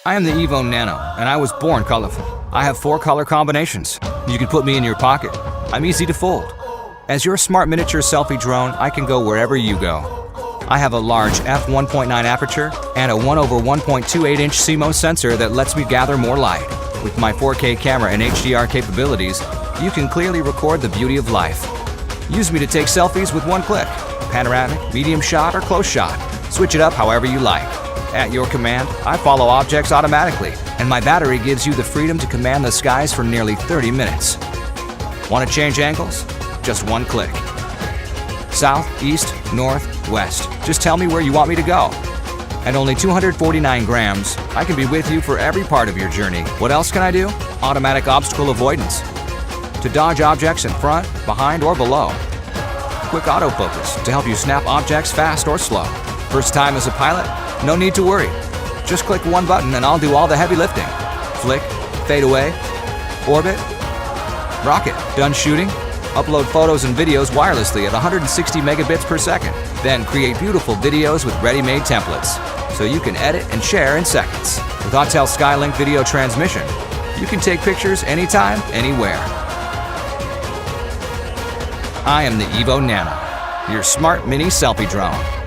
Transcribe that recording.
I am the EVO Nano, and I was born colorful. I have 4 color combinations. You can put me in your pocket. I'm easy to fold. As your smart miniature selfie drone, I can go wherever you go. I have a large f1.9 aperture and a 1/1.28-inch CMOS sensor that lets me gather more light. With my 4K camera and HDR capabilities, you can clearly record the beauty of life. Use me to take selfies with one click. Panoramic, medium shot, or close shot. Switch it up however you like. At your command, I follow objects automatically, and my battery gives you the freedom to command the skies for nearly 30 minutes. Want to change angles? Just one click. South, east, north, west. Just tell me where you want me to go. At only 249 grams, I can be with you for every part of your journey. What else can I do? Automatic obstacle avoidance. To dodge objects in front, behind, or below. Quick autofocus to help you snap objects fast or slow. First time as a pilot? No need to worry. Just click one button and I'll do all the heavy lifting. Flick, fade away, orbit, rocket. Done shooting? Upload photos and videos wirelessly at 160 megabits per second. Then create beautiful videos with ready-made templates, so you can edit and share in seconds. With Autel Skylink video transmission, you can take pictures anytime, anywhere. I am the EVO Nano, your smart mini selfie drone.